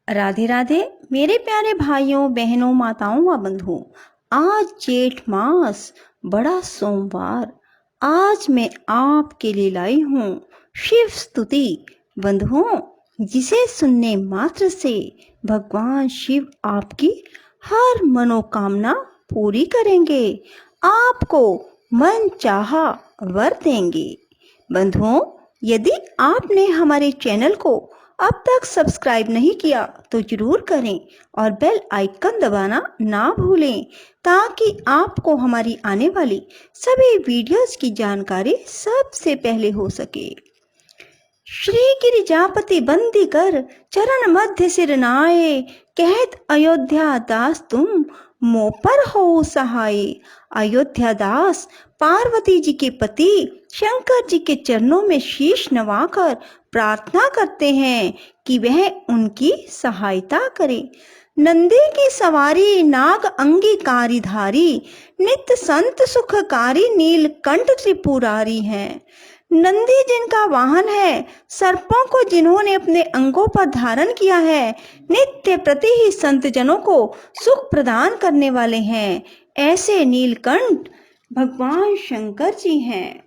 राधे राधे मेरे प्यारे भाइयों बहनों माताओं व बंधुओं। आज जेठ मास बड़ा सोमवार। आज मैं आपके लिए लाई हूँ शिव स्तुति। बंधुओं, जिसे सुनने मात्र से भगवान शिव आपकी हर मनोकामना पूरी करेंगे, आपको मन चाहा वर देंगे। बंधुओं, यदि आपने हमारे चैनल को अब तक सब्सक्राइब नहीं किया तो जरूर करें और बेल आइकन दबाना ना भूलें, ताकि आपको हमारी आने वाली सभी वीडियोस की जानकारी सबसे पहले हो सके। श्री गिरिजापति बंदी कर चरण मध्य सिर नाये, कहत अयोध्या दास तुम मोह पर हो सहाय। अयोध्या दास पार्वती जी के पति शंकर जी के चरणों में शीश नवाकर प्रार्थना करते हैं कि वह उनकी सहायता करे। नंदी की सवारी नाग अंगीकारी धारी, नित्य संत सुखकारी नीलकंठ त्रिपुरारी हैं। नंदी जिनका वाहन है, सर्पों को जिन्होंने अपने अंगों पर धारण किया है, नित्य प्रति ही संत जनों को सुख प्रदान करने वाले हैं। ऐसे नीलकंठ भगवान शंकर जी हैं।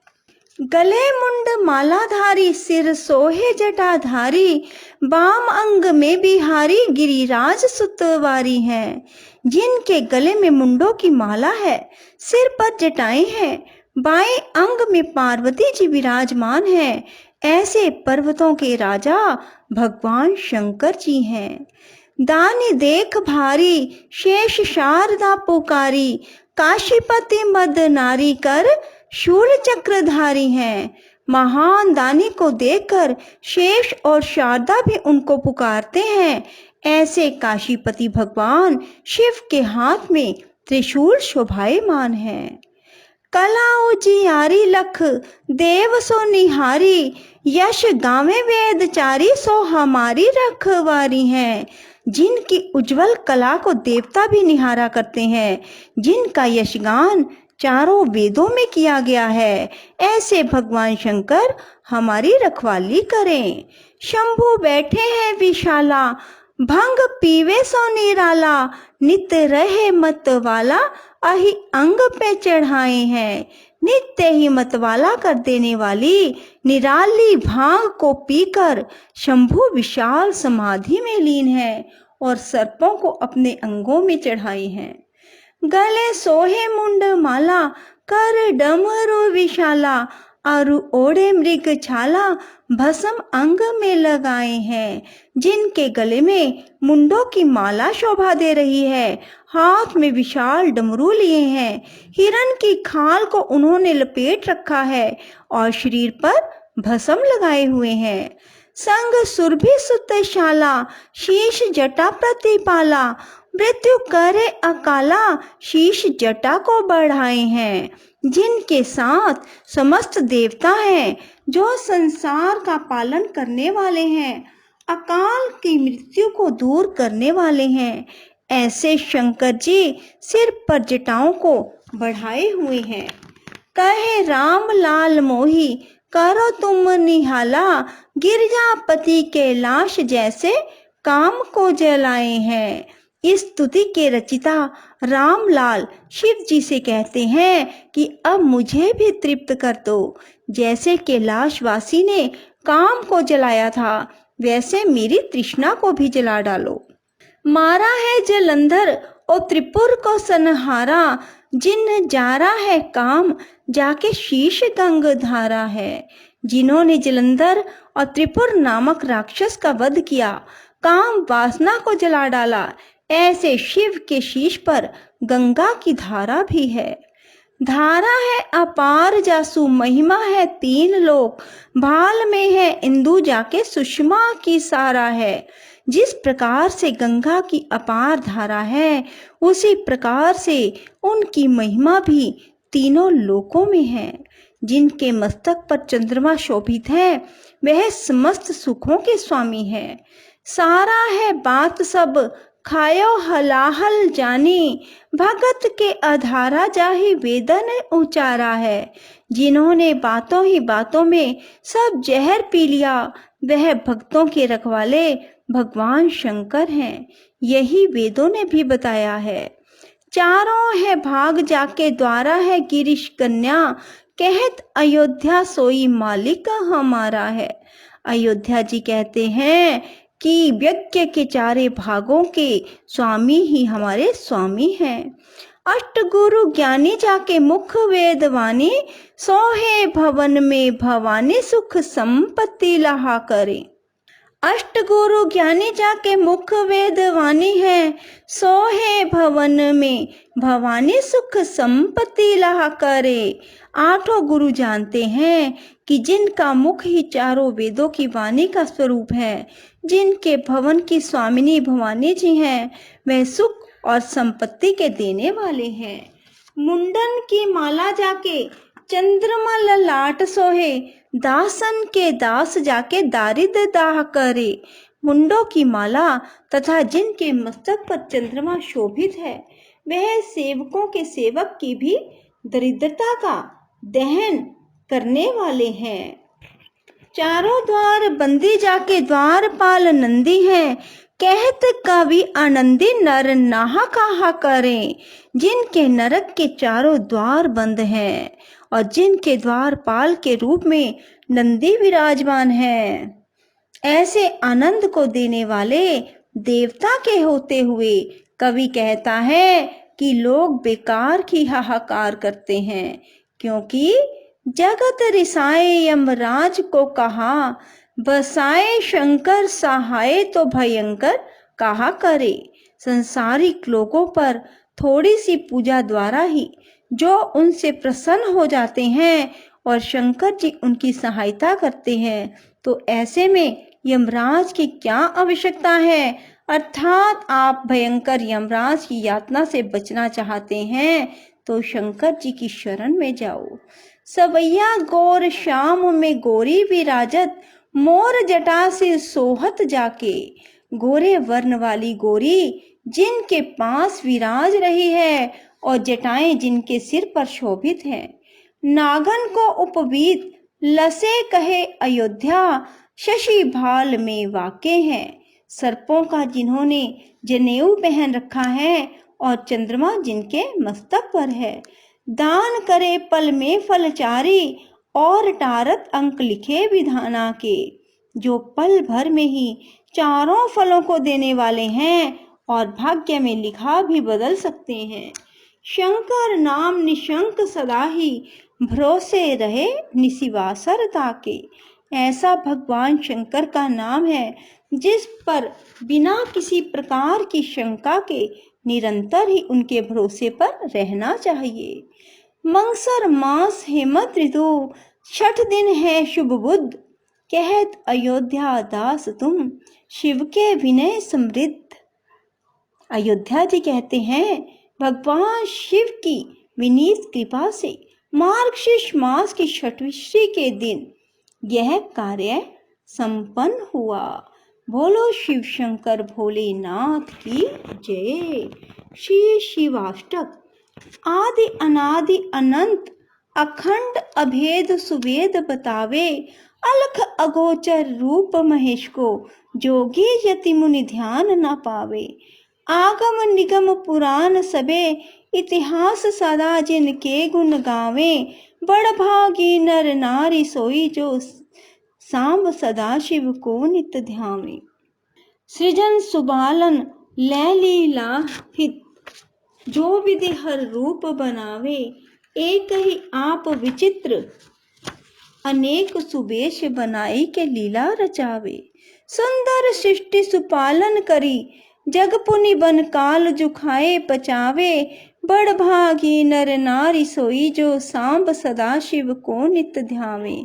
गले मुंड मालाधारी, सिर सोहे जटाधारी, बाम अंग में बिहारी गिरिराज सुतवारी हैं। जिनके गले में मुंडों की माला है, सिर पर जटाएं हैं, बाएं अंग में पार्वती जी विराजमान हैं, ऐसे पर्वतों के राजा भगवान शंकर जी हैं। दानी देख भारी, शेष शारदा पुकारी, काशीपति मद नारी कर शूल चक्रधारी हैं। महान दानी को देखकर शेष और शारदा भी उनको पुकारते हैं। ऐसे काशीपति भगवान शिव के हाथ में त्रिशूल शोभायमान है। कला उजियारी लख देव सो निहारी, यश गावे वेदचारी सो हमारी रखवारी हैं। जिनकी उज्जवल कला को देवता भी निहारा करते हैं, जिनका यशगान चारों वेदों में किया गया है, ऐसे भगवान शंकर हमारी रखवाली करें। शंभु बैठे हैं विशाला, भंग पीवे सो निराला, नित रहे मत वाला अहि अंग पे चढ़ाए हैं। नित्य ही मतवाला कर देने वाली निराली भांग को पीकर शंभु विशाल समाधि में लीन है और सर्पों को अपने अंगों में चढ़ाए हैं। गले सोहे मुंड माला, कर डमरू विशाला, अरु ओढ़े मृग छाला, भस्म अंग में लगाए हैं। जिनके गले में मुंडों की माला शोभा दे रही है, हाथ में विशाल डमरू लिए हैं, हिरण की खाल को उन्होंने लपेट रखा है और शरीर पर भस्म लगाए हुए हैं। संग सुरभि सुतशाला, शीश जटा प्रतिपाला, मृत्यु करे अकाला, शीश जटा को बढ़ाए हैं। जिनके साथ समस्त देवता हैं, जो संसार का पालन करने वाले हैं, अकाल की मृत्यु को दूर करने वाले हैं, ऐसे शंकर जी सिर पर जटाओं को बढ़ाए हुए हैं। कहे राम लाल मोही, करो तुम निहाला, गिरजापति के लाश जैसे काम को जलाए हैं। इस स्तुति के रचिता रामलाल शिव जी से कहते हैं कि अब मुझे भी तृप्त कर दो। जैसे कैलाशवासी ने काम को जलाया था, वैसे मेरी तृष्णा को भी जला डालो। मारा है जलंधर और त्रिपुर को संहारा, जिन जारा है काम जाके शीश गंग धारा है। जिन्होंने जलंधर और त्रिपुर नामक राक्षस का वध किया, काम वासना को जला डाला, ऐसे शिव के शीश पर गंगा की धारा भी है। धारा है अपार जासु, महिमा है तीन लोक, भाल में है इंदु जाके सुषमा की सारा है। जिस प्रकार से गंगा की अपार धारा है, उसी प्रकार से उनकी महिमा भी तीनों लोकों में है। जिनके मस्तक पर चंद्रमा शोभित है, वह समस्त सुखों के स्वामी है। सारा है बात सब खायो हलाहल जानी, भगत के आधारा जाहि वेदन उचारा है। जिन्होंने बातों ही बातों में सब जहर पी लिया, वह भक्तों के रखवाले भगवान शंकर हैं, यही वेदों ने भी बताया है। चारों है भाग जाके द्वारा है गिरीश कन्या, कहत अयोध्या सोई मालिक हमारा है। अयोध्या जी कहते हैं कि यज्ञ के चारे भागों के स्वामी ही हमारे स्वामी हैं। अष्ट गुरु ज्ञानी जाके मुख वेद वाणी, सोहे भवन में भवानी सुख संपत्ति लहा करे। अष्ट गुरु ज्ञानी जाके मुख वेद वाणी है, सोहे भवन में भवानी सुख संपत्ति लहा करे। आठों गुरु जानते हैं कि जिनका मुख ही चारों वेदों की वाणी का स्वरूप है, जिनके भवन की स्वामिनी भवानी जी हैं, वह सुख और संपत्ति के देने वाले हैं। मुंडन की माला जाके चंद्रमा ललाट सोहे, दासन के दास जाके दारिद्र दाह करे। मुंडों की माला तथा जिनके मस्तक पर चंद्रमा शोभित है, वह सेवकों के सेवक की भी दरिद्रता का दहन करने वाले हैं। चारों द्वार बंदी जाके द्वारपाल नंदी हैं, कहत कवि आनंदी नर नाहा कहा करें। जिनके नरक के चारों द्वार बंद हैं और जिनके द्वारपाल के रूप में नंदी विराजमान हैं, ऐसे आनंद को देने वाले देवता के होते हुए कवि कहता है कि लोग बेकार की हाहाकार करते हैं, क्योंकि जगत रिसाए यमराज को कहा, बसाए शंकर सहाय तो भयंकर कहा करे। संसारिक लोगों पर थोड़ी सी पूजा द्वारा ही जो उनसे प्रसन्न हो जाते हैं और शंकर जी उनकी सहायता करते हैं, तो ऐसे में यमराज की क्या आवश्यकता है। अर्थात आप भयंकर यमराज की यातना से बचना चाहते हैं तो शंकर जी की शरण में जाओ। सवैया गौर श्याम में गोरी विराजत, मोर जटा से सोहत जाके। गोरे वर्ण वाली गोरी जिनके पास विराज रही है और जटाएं जिनके सिर पर शोभित है। नागन को उपवीत लसे कहे अयोध्या, शशि भाल में वाके हैं। सर्पों का जिन्होंने जनेऊ पहन रखा है और चंद्रमा जिनके मस्तक पर है। दान करे पल में फलचारी, और टारत अंक लिखे विधाना के। जो पल भर में ही चारों फलों को देने वाले हैं और भाग्य में लिखा भी बदल सकते हैं। शंकर नाम निशंक सदा ही, भरोसे रहे निशिवासर ताके। ऐसा भगवान शंकर का नाम है जिस पर बिना किसी प्रकार की शंका के निरंतर ही उनके भरोसे पर रहना चाहिए। मंगसर मास हेमत ऋतु, छठ दिन है शुभ बुध, कहत अयोध्या दास तुम, शिव के विनय समृद्ध। अयोध्या जी कहते हैं भगवान शिव की विनीत कृपा से मार्गशीर्ष मास की छठवीं के दिन यह कार्य संपन्न हुआ। बोलो शिव शंकर भोलेनाथ की जय। श्री शिवाष्टक। आदि अनादि अनंत अखंड अभेद सुवेद बतावे, अलख अगोचर रूप महेश को, जोगी यति मुनि ध्यान न पावे। आगम निगम पुराण सबे, इतिहास सदा जिनके गुण गावे। बड़ भागी नर नारी सोई, जो सांब सदा शिव को नित ध्यावे। सृजन सुबालन लय लीला हित, जो विधि हर रूप बनावे। एक ही आप विचित्र, अनेक सुबेश बनाई के लीला रचावे। सुंदर सृष्टि सुपालन करी, जग पुनि बन काल जुखाए पचावे। बड़ भागी नर नारी सोई, जो सांब सदा शिव को नित ध्यावे।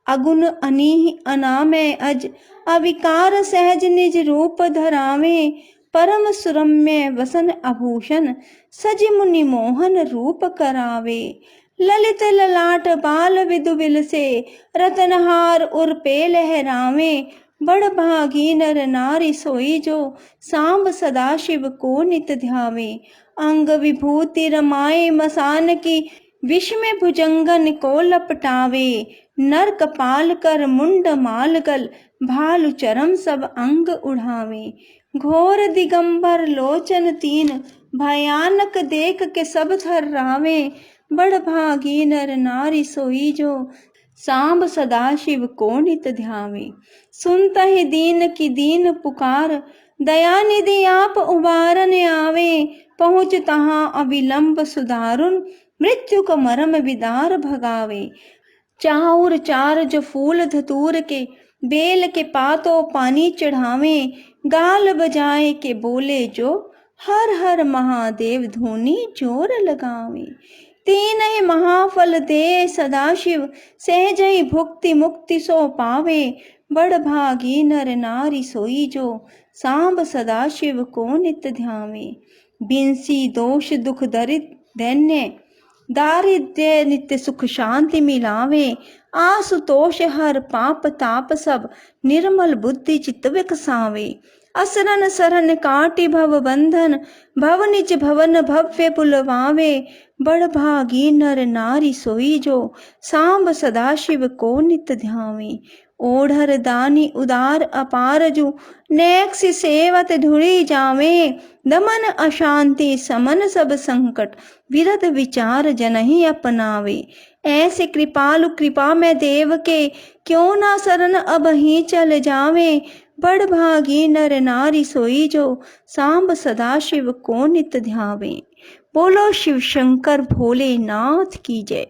अगुण अनीह अनामय अज, अविकार सहज निज रूप धरावे। परम सुरम्य वसन आभूषण, सज मुनि मोहन रूप करावे। ललित ललाट बाल विदु बिलसे, रतनहार उर पे लहरावे। बड़ भागी नर नारी सोई, जो सांब सदा शिव को नित ध्यावे। अंग विभूति रमाए मसान की, विष में भुजंगन को लपटावे। नर कपाल कर मुंड मालगल, भालु चरम सब अंग उड़ावे। घोर दिगंबर लोचन तीन, भयानक देख के सब थर्रावे। बड़ भागी नर नारी सोई जो, सांब सदाशिव को नित ध्यावे। सुनता ही दीन की दीन पुकार, दया निधि आप उबारन आवे। पहुँच तहाँ अविलंब सुधारुन, मृत्यु का मरम विदार भगावे। चाउर चार जो फूल धतूर के, बेल के पातों पानी चढ़ावे। गाल बजाए के बोले जो, हर हर महादेव धुनी जोर लगावे। तीन ही महाफल दे सदाशिव, सहजई भुक्ति मुक्ति सो पावे। बड़ भागी नर नारी सोई जो, सांब सदाशिव को नित ध्यावे। बिनसी दोष दुख दरिद्र दैन्य, दारिद्र्य नित्य सुख शांति मिलावे। आसुतोष हर पाप ताप सब, निर्मल बुद्धि चित्त विकसावे। असरन सरन काटि भव बंधन, भव निज भवन भव्य पुलवावे। बड़ भागी नर नारी सोई जो, सांब सदाशिव को नित ध्यावे। ओढ़र दानी उदार अपारजु, नेक्ष सेवत धुरी जावे। दमन अशांति समन सब संकट, विरत विचार जनहि अपनावे। ऐसे कृपालु कृपा में देव के, क्यों ना शरण अब ही चल जावे। बड़ भागी नर नारी सोई जो, सांब सदाशिव को नित ध्यावे। बोलो शिव शंकर भोलेनाथ की जय,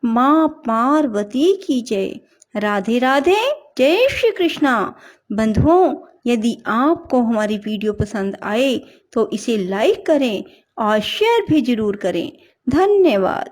माँ पार्वती की जय। राधे राधे, जय श्री कृष्णा। बंधुओं, यदि आपको हमारी वीडियो पसंद आए तो इसे लाइक करें और शेयर भी जरूर करें। धन्यवाद।